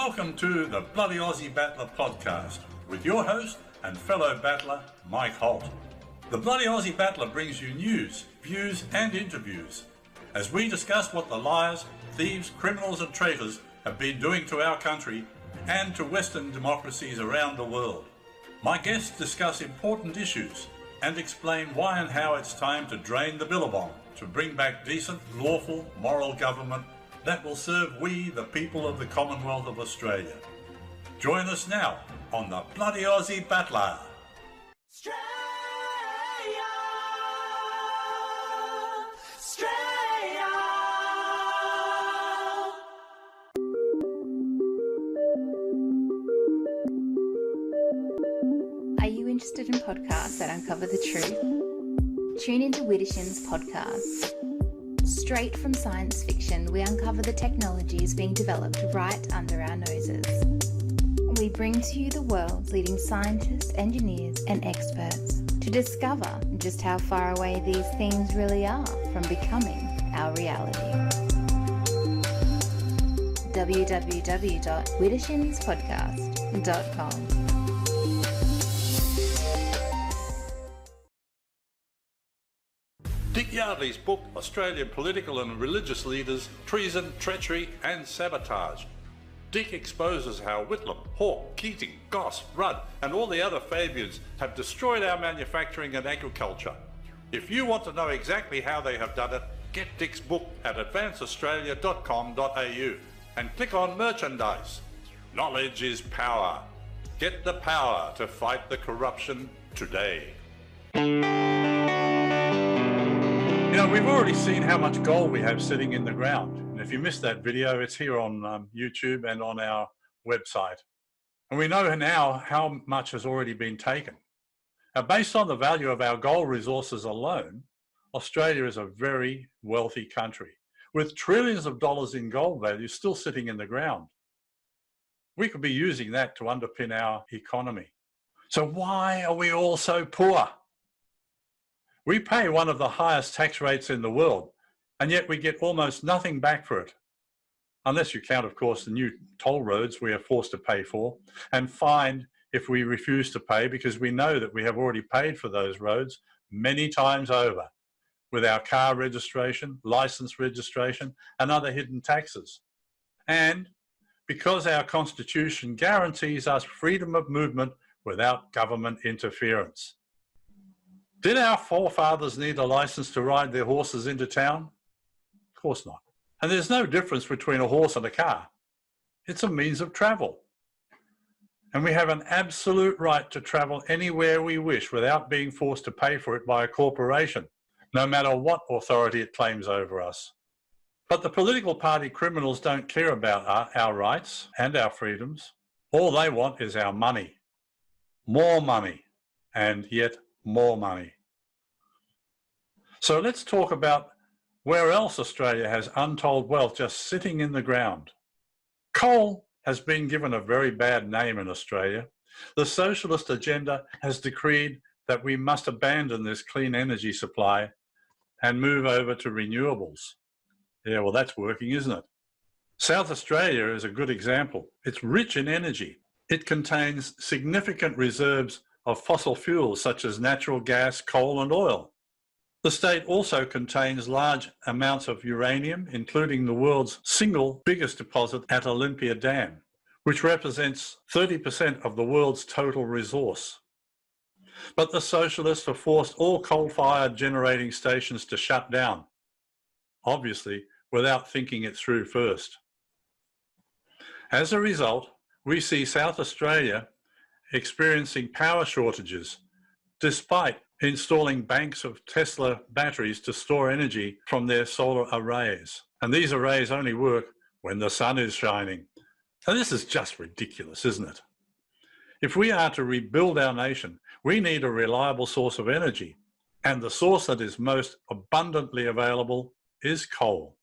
Welcome to the Bloody Aussie Battler podcast with your host and fellow battler, Mike Holt. The Bloody Aussie Battler brings you news, views and interviews as we discuss what the liars, thieves, criminals and traitors have been doing to our country and to Western democracies around the world. My guests discuss important issues and explain why and how it's time to drain the billabong to bring back decent, lawful, moral government that will serve we, the people of the Commonwealth of Australia. Join us now on the Bloody Aussie Battler. Are you interested in podcasts that uncover the truth? Tune into Widdershins Podcast. Straight from science fiction, we uncover the technologies being developed right under our noses. We bring to you the world's leading scientists, engineers and experts to discover just how far away these things really are from becoming our reality. www.widdershinspodcast.com. Dick Yardley's book, Australian Political and Religious Leaders, Treason, Treachery and Sabotage. Dick exposes how Whitlam, Hawke, Keating, Goss, Rudd and all the other Fabians have destroyed our manufacturing and agriculture. If you want to know exactly how they have done it, get Dick's book at advanceaustralia.com.au and click on merchandise. Knowledge is power. Get the power to fight the corruption today. You know, we've already seen how much gold we have sitting in the ground. And if you missed that video, it's here on YouTube and on our website. And we know now how much has already been taken. Now, based on the value of our gold resources alone, Australia is a very wealthy country with trillions of dollars in gold value still sitting in the ground. We could be using that to underpin our economy. So why are we all so poor? We pay one of the highest tax rates in the world, and yet we get almost nothing back for it. Unless you count, of course, the new toll roads we are forced to pay for and fined if we refuse to pay, because we know that we have already paid for those roads many times over with our car registration, license registration, and other hidden taxes. And because our Constitution guarantees us freedom of movement without government interference. Did our forefathers need a license to ride their horses into town? Of course not. And there's no difference between a horse and a car. It's a means of travel. And we have an absolute right to travel anywhere we wish without being forced to pay for it by a corporation, no matter what authority it claims over us. But the political party criminals don't care about our rights and our freedoms. All they want is our money. More money, and yet more money. So let's talk about where else Australia has untold wealth just sitting in the ground. Coal has been given a very bad name in Australia. The socialist agenda has decreed that we must abandon this clean energy supply and move over to renewables. Yeah, well, that's working, isn't it? South Australia is a good example. It's rich in energy. It contains significant reserves of fossil fuels such as natural gas, coal and oil. The state also contains large amounts of uranium, including the world's single biggest deposit at Olympia Dam, which represents 30% of the world's total resource. But the socialists have forced all coal-fired generating stations to shut down, obviously without thinking it through first. As a result, we see South Australia experiencing power shortages, despite installing banks of Tesla batteries to store energy from their solar arrays. And these arrays only work when the sun is shining. And this is just ridiculous, isn't it? If we are to rebuild our nation, we need a reliable source of energy. And the source that is most abundantly available is coal.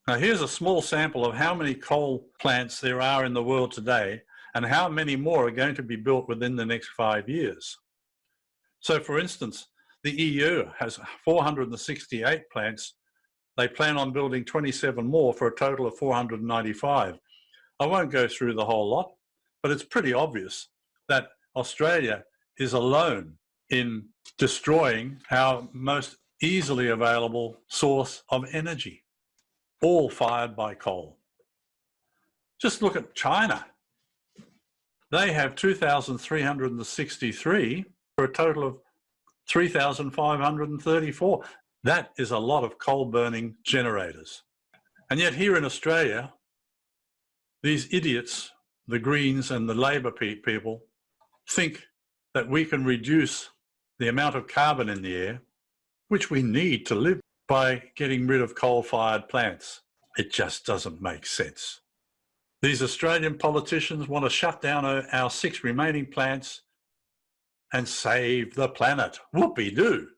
Now here's a small sample of how many coal plants there are in the world today and how many more are going to be built within the next 5 years. So for instance, the EU has 468 plants. They plan on building 27 more for a total of 495. I won't go through the whole lot, but it's pretty obvious that Australia is alone in destroying our most easily available source of energy, all fired by coal. Just look at China. They have 2,363 for a total of 3,534. That is a lot of coal-burning generators. And yet here in Australia, these idiots, the Greens and the Labor people, think that we can reduce the amount of carbon in the air, which we need to live, by getting rid of coal-fired plants. It just doesn't make sense. These Australian politicians want to shut down our 6 remaining plants and save the planet. Whoopee-doo.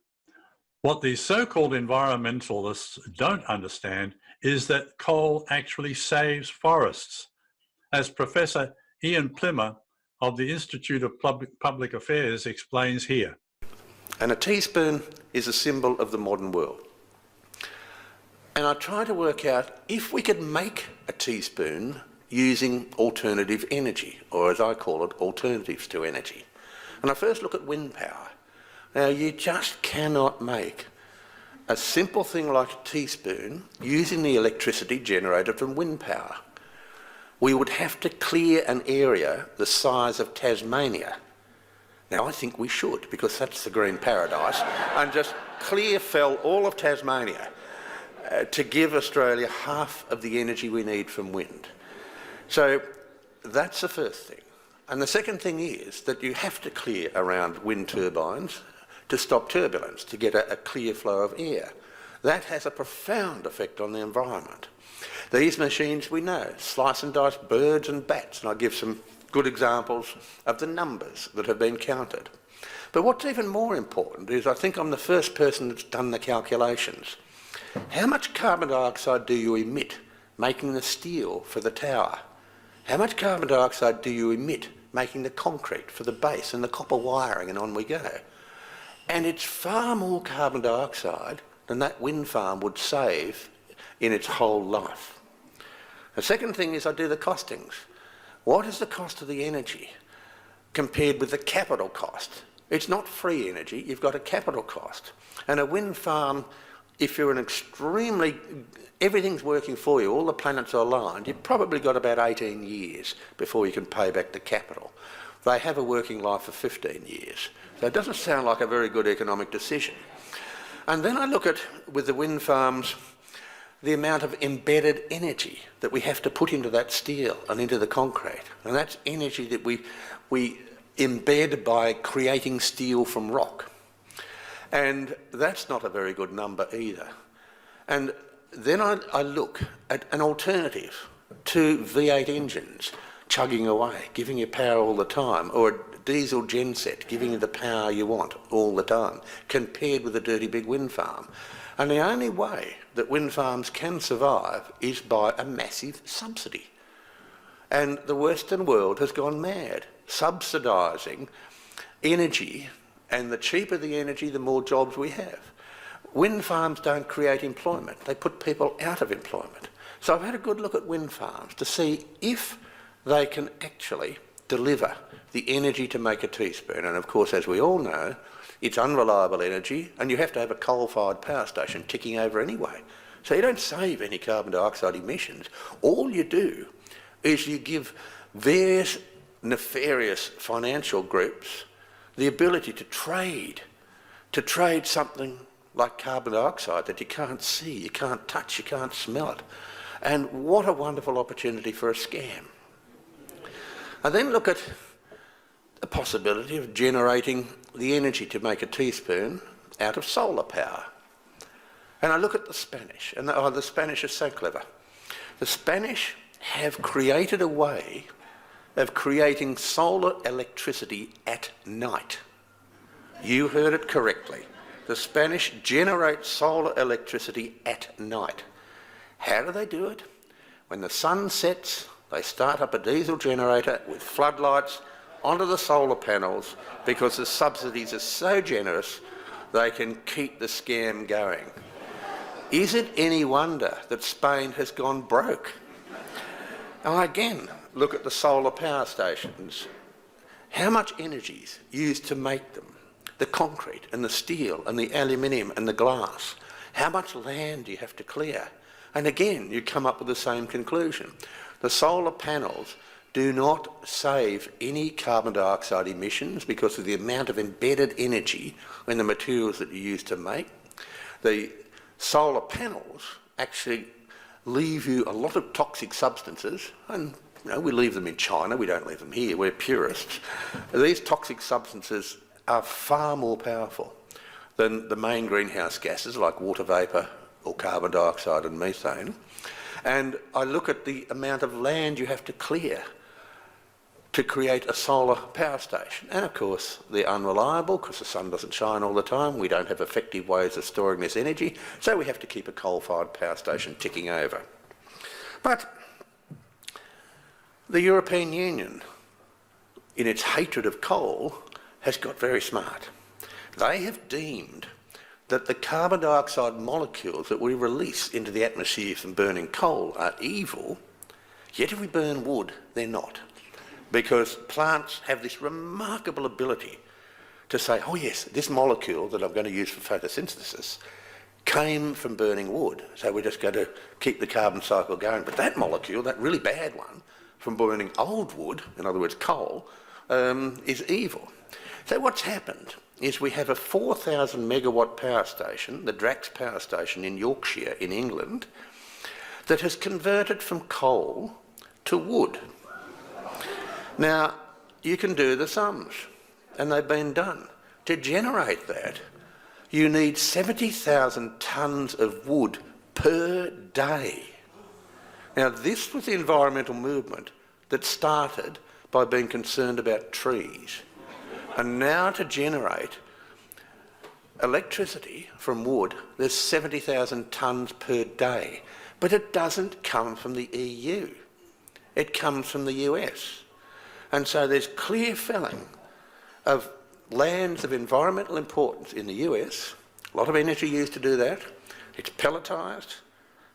What these so-called environmentalists don't understand is that coal actually saves forests, as Professor Ian Plimmer of the Institute of Public Affairs explains here. And a teaspoon is a symbol of the modern world. And I try to work out if we could make a teaspoon using alternative energy, or as I call it, alternatives to energy. And I first look at wind power. Now, you just cannot make a simple thing like a teaspoon using the electricity generated from wind power. We would have to clear an area the size of Tasmania. Now, I think we should, because that's the green paradise, and just clear fell all of Tasmania to give Australia half of the energy we need from wind. So that's the first thing. And the second thing is that you have to clear around wind turbines to stop turbulence, to get a clear flow of air. That has a profound effect on the environment. These machines, we know, slice and dice birds and bats, and I'll give some good examples of the numbers that have been counted. But what's even more important is I think I'm the first person that's done the calculations. How much carbon dioxide do you emit making the steel for the tower? How much carbon dioxide do you emit making the concrete for the base and the copper wiring, and on we go? And it's far more carbon dioxide than that wind farm would save in its whole life. The second thing is I do the costings. What is the cost of the energy compared with the capital cost? It's not free energy, you've got a capital cost. And a wind farm, if you're everything's working for you, all the planets are aligned, you've probably got about 18 years before you can pay back the capital. They have a working life of 15 years. So it doesn't sound like a very good economic decision. And then I look at, with the wind farms, the amount of embedded energy that we have to put into that steel and into the concrete. And that's energy that we embed by creating steel from rock. And that's not a very good number either. And then I look at an alternative to V8 engines chugging away, giving you power all the time, or a diesel genset giving you the power you want all the time, compared with a dirty big wind farm. And the only way that wind farms can survive is by a massive subsidy. And the Western world has gone mad, subsidising energy, and the cheaper the energy, the more jobs we have. Wind farms don't create employment, they put people out of employment. So I've had a good look at wind farms to see if they can actually deliver the energy to make a teaspoon. And of course, as we all know, it's unreliable energy, and you have to have a coal-fired power station ticking over anyway. So you don't save any carbon dioxide emissions. All you do is you give various nefarious financial groups the ability to trade something like carbon dioxide that you can't see, you can't touch, you can't smell it. And what a wonderful opportunity for a scam. I then look at the possibility of generating the energy to make a teaspoon out of solar power. And I look at the Spanish, and the Spanish are so clever. The Spanish have created a way of creating solar electricity at night. You heard it correctly. The Spanish generate solar electricity at night. How do they do it? When the sun sets, they start up a diesel generator with floodlights onto the solar panels, because the subsidies are so generous they can keep the scam going. Is it any wonder that Spain has gone broke? I again look at the solar power stations. How much energy is used to make them? The concrete and the steel and the aluminium and the glass. How much land do you have to clear? And again, you come up with the same conclusion. The solar panels do not save any carbon dioxide emissions because of the amount of embedded energy in the materials that you use to make. The solar panels actually leave you a lot of toxic substances, and we leave them in China, we don't leave them here, we're purists. These toxic substances are far more powerful than the main greenhouse gases like water vapour or carbon dioxide and methane. And I look at the amount of land you have to clear to create a solar power station. And of course, they're unreliable because the sun doesn't shine all the time. We don't have effective ways of storing this energy, so we have to keep a coal-fired power station ticking over. But the European Union, in its hatred of coal, has got very smart. They have deemed that the carbon dioxide molecules that we release into the atmosphere from burning coal are evil, yet if we burn wood, they're not. Because plants have this remarkable ability to say, oh yes, this molecule that I'm going to use for photosynthesis came from burning wood, so we're just going to keep the carbon cycle going. But that molecule, that really bad one, from burning old wood, in other words coal, is evil. So what's happened is we have a 4,000 megawatt power station, the Drax power station in Yorkshire in England, that has converted from coal to wood. Now, you can do the sums, and they've been done. To generate that, you need 70,000 tonnes of wood per day. Now, this was the environmental movement that started by being concerned about trees. And now to generate electricity from wood, there's 70,000 tonnes per day. But it doesn't come from the EU. It comes from the US. And so there's clear felling of lands of environmental importance in the US, a lot of energy used to do that. It's pelletised,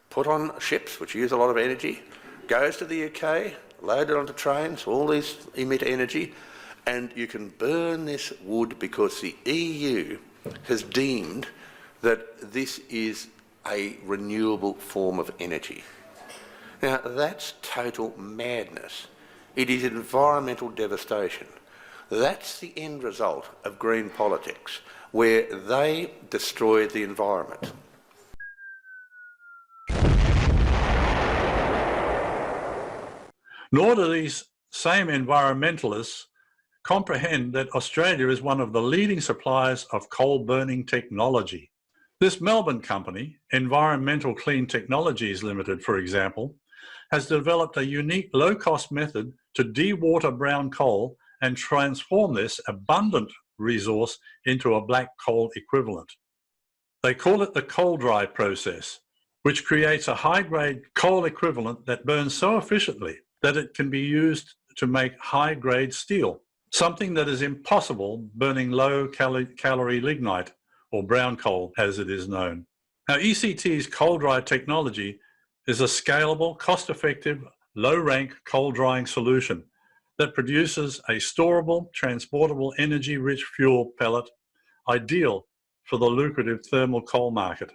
put on ships which use a lot of energy, goes to the UK, loaded onto trains, all these emit energy, and you can burn this wood because the EU has deemed that this is a renewable form of energy. Now that's total madness. It is environmental devastation. That's the end result of green politics, where they destroy the environment. Nor do these same environmentalists comprehend that Australia is one of the leading suppliers of coal-burning technology. This Melbourne company, Environmental Clean Technologies Limited, for example, has developed a unique low-cost method to dewater brown coal and transform this abundant resource into a black coal equivalent. They call it the coal dry process, which creates a high-grade coal equivalent that burns so efficiently that it can be used to make high-grade steel, something that is impossible burning low-calorie lignite, or brown coal as it is known. Now, ECT's coal dry technology is a scalable, cost-effective, low-rank coal drying solution that produces a storable, transportable, energy-rich fuel pellet, ideal for the lucrative thermal coal market,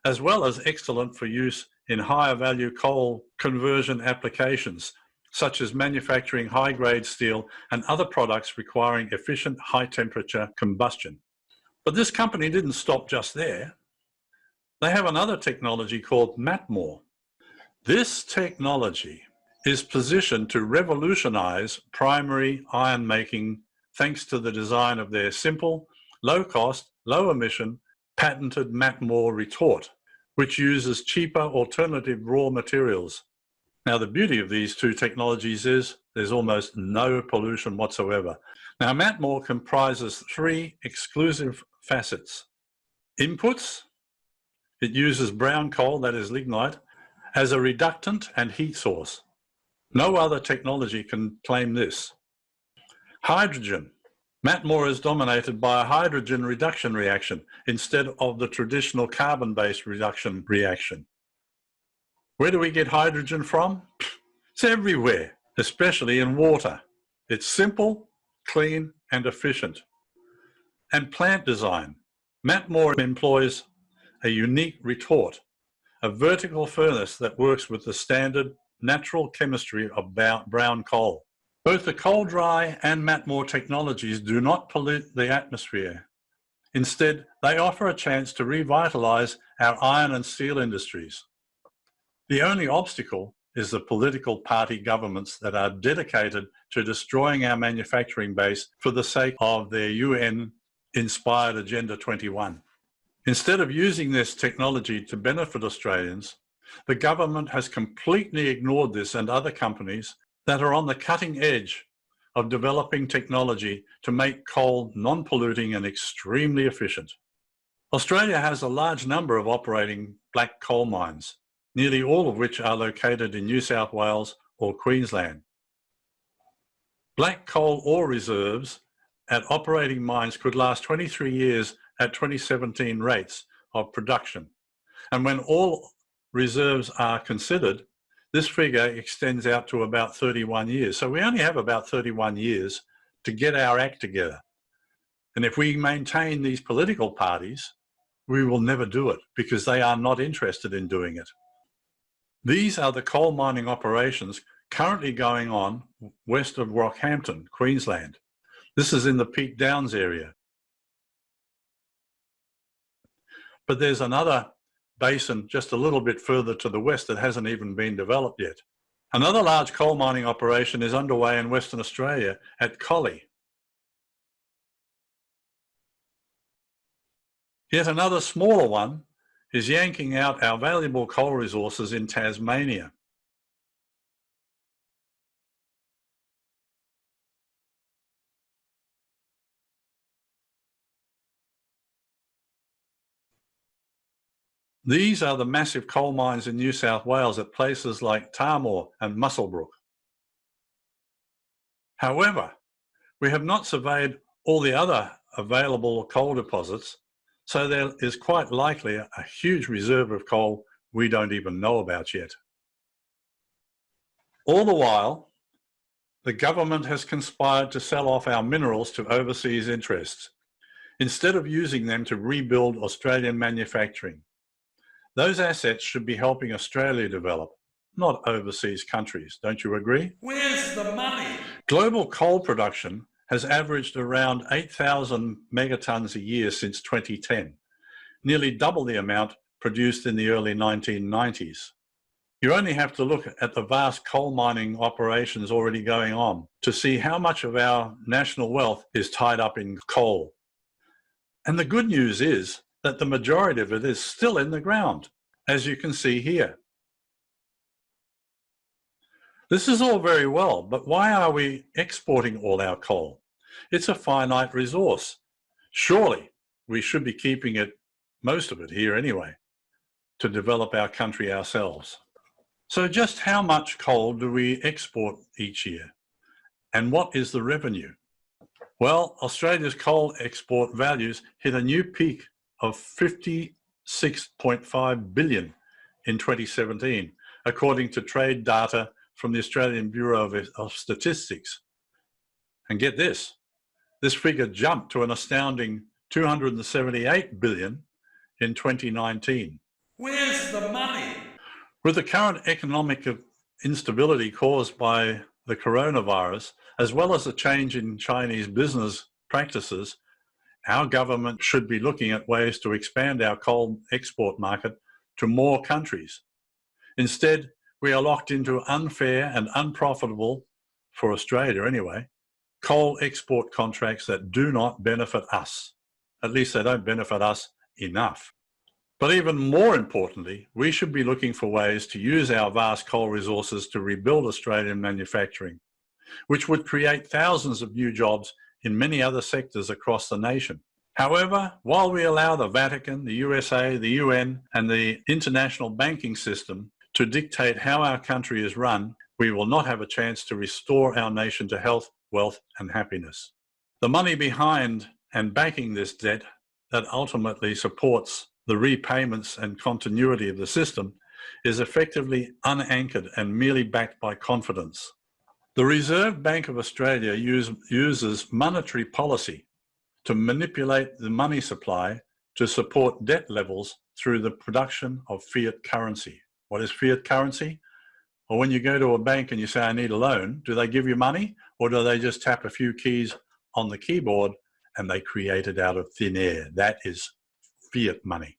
as well as excellent for use in higher value coal conversion applications, such as manufacturing high-grade steel and other products requiring efficient high-temperature combustion. But this company didn't stop just there. They have another technology called Matmore. This technology is positioned to revolutionize primary iron making thanks to the design of their simple, low-cost, low-emission, patented Matmore retort, which uses cheaper alternative raw materials. Now, the beauty of these two technologies is there's almost no pollution whatsoever. Now, Matmore comprises three exclusive facets. Inputs: it uses brown coal, that is lignite, as a reductant and heat source. No other technology can claim this. Hydrogen. Matmore is dominated by a hydrogen reduction reaction instead of the traditional carbon-based reduction reaction. Where do we get hydrogen from? It's everywhere, especially in water. It's simple, clean, and efficient. And plant design. Matmore employs a unique retort, a vertical furnace that works with the standard natural chemistry of brown coal. Both the coal dry and Matmore technologies do not pollute the atmosphere. Instead, they offer a chance to revitalise our iron and steel industries. The only obstacle is the political party governments that are dedicated to destroying our manufacturing base for the sake of their UN-inspired Agenda 21. Instead of using this technology to benefit Australians, the government has completely ignored this and other companies that are on the cutting edge of developing technology to make coal non-polluting and extremely efficient. Australia has a large number of operating black coal mines, nearly all of which are located in New South Wales or Queensland. Black coal ore reserves at operating mines could last 23 years at 2017 rates of production. And when all reserves are considered, this figure extends out to about 31 years. So we only have about 31 years to get our act together. And if we maintain these political parties, we will never do it because they are not interested in doing it. These are the coal mining operations currently going on west of Rockhampton, Queensland. This is in the Peak Downs area. But there's another basin just a little bit further to the west that hasn't even been developed yet. Another large coal mining operation is underway in Western Australia at Collie. Yet another smaller one is yanking out our valuable coal resources in Tasmania. These are the massive coal mines in New South Wales at places like Tarmore and Muswellbrook. However, we have not surveyed all the other available coal deposits, so there is quite likely a huge reserve of coal we don't even know about yet. All the while, the government has conspired to sell off our minerals to overseas interests, instead of using them to rebuild Australian manufacturing. Those assets should be helping Australia develop, not overseas countries. Don't you agree? Where's the money? Global coal production has averaged around 8,000 megatons a year since 2010, nearly double the amount produced in the early 1990s. You only have to look at the vast coal mining operations already going on to see how much of our national wealth is tied up in coal. And the good news is that the majority of it is still in the ground, as you can see here. This is all very well, but why are we exporting all our coal? It's a finite resource. Surely we should be keeping it, most of it here anyway, to develop our country ourselves. So just how much coal do we export each year? And what is the revenue? Well, Australia's coal export values hit a new peak of 56.5 billion in 2017, according to trade data from the Australian Bureau of Statistics. And get this figure jumped to an astounding 278 billion in 2019. Where's the money? With the current economic instability caused by the coronavirus, as well as the change in Chinese business practices, our government should be looking at ways to expand our coal export market to more countries. Instead, we are locked into unfair and unprofitable, for Australia anyway, coal export contracts that do not benefit us. At least they don't benefit us enough. But even more importantly, we should be looking for ways to use our vast coal resources to rebuild Australian manufacturing, which would create thousands of new jobs in many other sectors across the nation. However, while we allow the Vatican, the USA, the UN, and the international banking system to dictate how our country is run, we will not have a chance to restore our nation to health, wealth, and happiness. The money behind and backing this debt that ultimately supports the repayments and continuity of the system is effectively unanchored and merely backed by confidence. The Reserve Bank of Australia uses monetary policy to manipulate the money supply to support debt levels through the production of fiat currency. What is fiat currency? Well, when you go to a bank and you say, I need a loan, do they give you money, or do they just tap a few keys on the keyboard and they create it out of thin air? That is fiat money.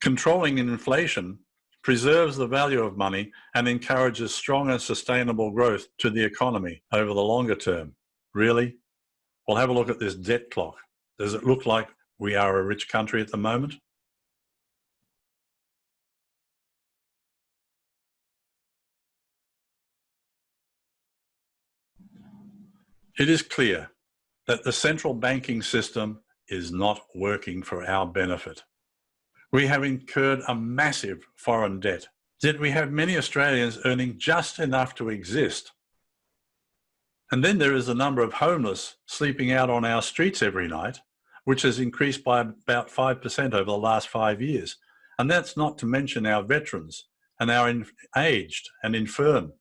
Controlling inflation preserves the value of money and encourages strong and sustainable growth to the economy over the longer term. Really? Well, have a look at this debt clock. Does it look like we are a rich country at the moment? It is clear that the central banking system is not working for our benefit. We have incurred a massive foreign debt, yet we have many Australians earning just enough to exist. And then there is the number of homeless sleeping out on our streets every night, which has increased by about 5% over the last 5 years. And that's not to mention our veterans and our aged and infirm.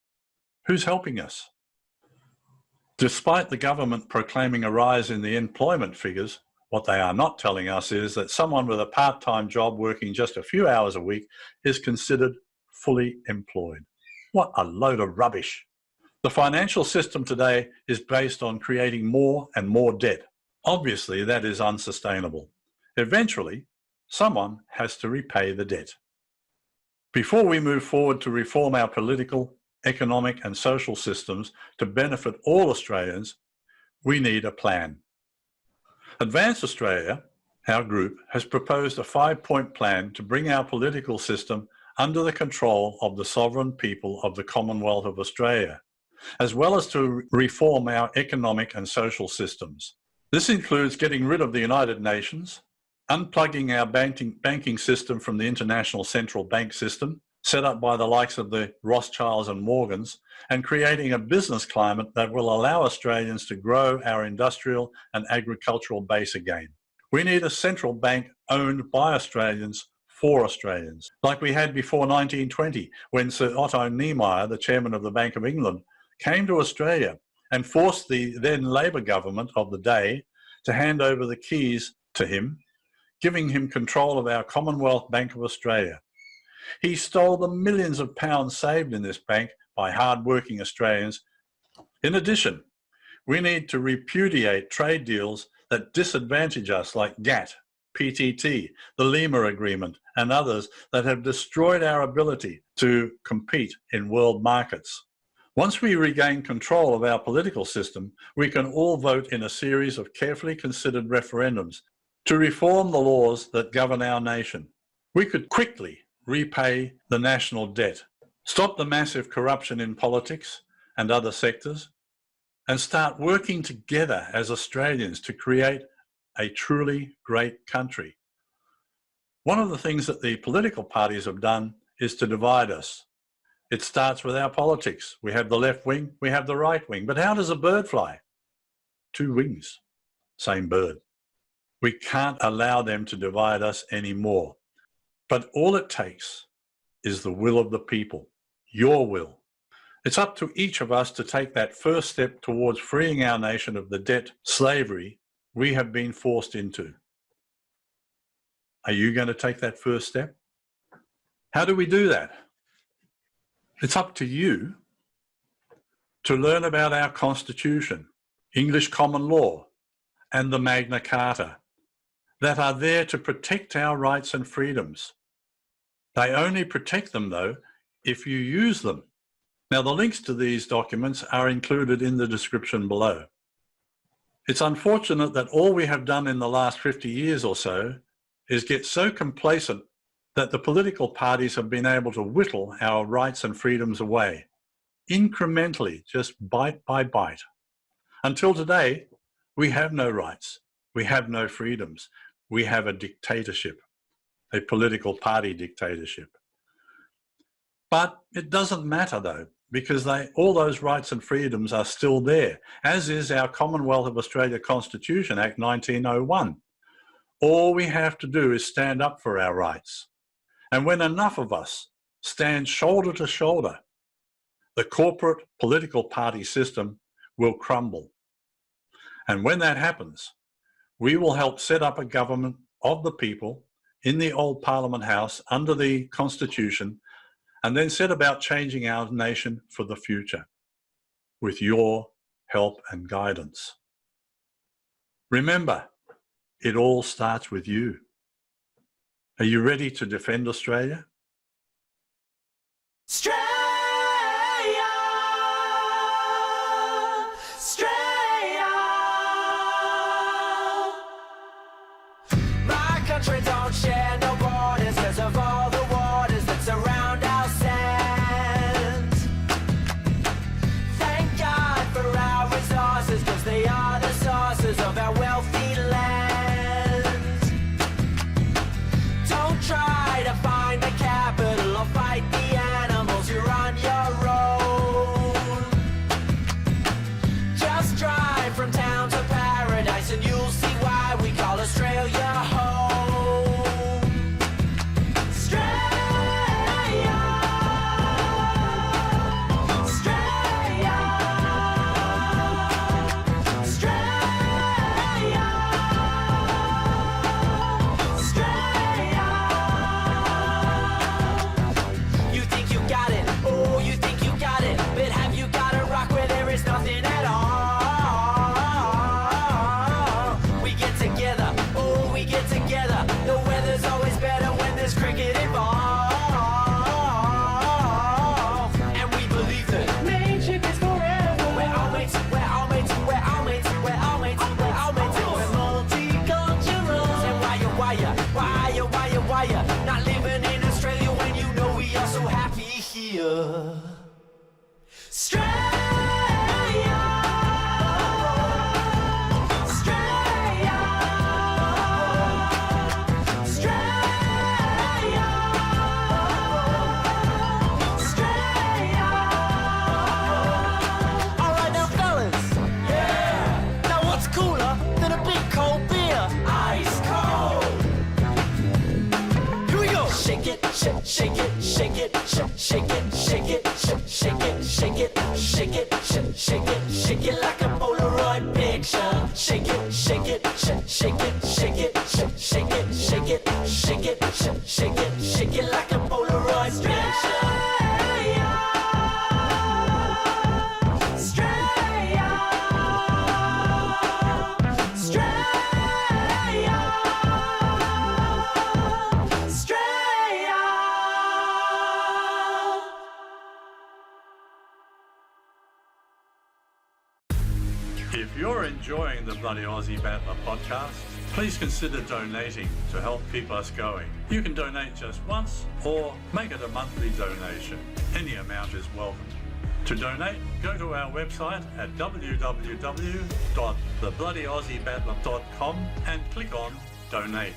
Who's helping us? Despite the government proclaiming a rise in the employment figures, what they are not telling us is that someone with a part-time job working just a few hours a week is considered fully employed. What a load of rubbish. The financial system today is based on creating more and more debt. Obviously, that is unsustainable. Eventually, someone has to repay the debt. Before we move forward to reform our political, economic and social systems to benefit all Australians, we need a plan. Advance Australia, our group, has proposed a 5-point plan to bring our political system under the control of the sovereign people of the Commonwealth of Australia, as well as to reform our economic and social systems. This includes getting rid of the United Nations, unplugging our banking system from the international central bank system, set up by the likes of the Rothschilds and Morgans, and creating a business climate that will allow Australians to grow our industrial and agricultural base again. We need a central bank owned by Australians for Australians, like we had before 1920, when Sir Otto Niemeyer, the chairman of the Bank of England, came to Australia and forced the then Labor government of the day to hand over the keys to him, giving him control of our Commonwealth Bank of Australia. He stole the millions of pounds saved in this bank by hard-working Australians. In addition, we need to repudiate trade deals that disadvantage us, like GATT, PTT, the Lima Agreement, and others that have destroyed our ability to compete in world markets. Once we regain control of our political system, we can all vote in a series of carefully considered referendums to reform the laws that govern our nation. We could quickly repay the national debt, stop the massive corruption in politics and other sectors, and start working together as Australians to create a truly great country. One of the things that the political parties have done is to divide us. It starts with our politics. We have the left wing, we have the right wing. But how does a bird fly? 2 wings, same bird. We can't allow them to divide us anymore. But all it takes is the will of the people, your will. It's up to each of us to take that first step towards freeing our nation of the debt slavery we have been forced into. Are you going to take that first step? How do we do that? It's up to you to learn about our Constitution, English common law, and the Magna Carta that are there to protect our rights and freedoms. They only protect them, though, if you use them. Now, the links to these documents are included in the description below. It's unfortunate that all we have done in the last 50 years or so is get so complacent that the political parties have been able to whittle our rights and freedoms away, incrementally, just bite by bite. Until today, we have no rights, we have no freedoms, we have a dictatorship, a political party dictatorship. But it doesn't matter though, because all those rights and freedoms are still there, as is our Commonwealth of Australia Constitution Act 1901. All we have to do is stand up for our rights. And when enough of us stand shoulder to shoulder, the corporate political party system will crumble. And when that happens, we will help set up a government of the people in the old Parliament House under the Constitution, and then set about changing our nation for the future with your help and guidance. Remember, it all starts with you. Are you ready to defend Australia? My country don't share no borders 'cause of all the waters that surround our sands. Thank God for our resources 'cause they are the sources of our wealthy land. Don't try to find the capital or fight the animals, you're on your own. Just drive from town to paradise and you'll see why we call Australia home. You think you got it, oh, you think you got it, but have you got a rock where there is nothing at all? We get together, oh, we get together. The weather's always better when there's cricket involved. And we believe that friendship is forever. We're all mates, we're all mates, we're all mates, we're all mates, we're all mates. We're multicultural. And why you not living in Australia when you know we are so happy here? Alright now fellas, yeah. Now what's cooler than a big cold beer? Ice cold. Here we go. Shake it, shake it, shake it, shake it, shake it, shake it, shake it, shake it, shake it, shake it, shake it like a Polaroid picture. Shake it, shake it, shake it, shake it, shake it, shake it, shake it, shake it, shake it like a Polaroid picture. If you're enjoying the Bloody Aussie Battler podcast, please consider donating to help keep us going. You can donate just once or make it a monthly donation. Any amount is welcome. To donate, go to our website at www.thebloodyausiebattler.com and click on Donate.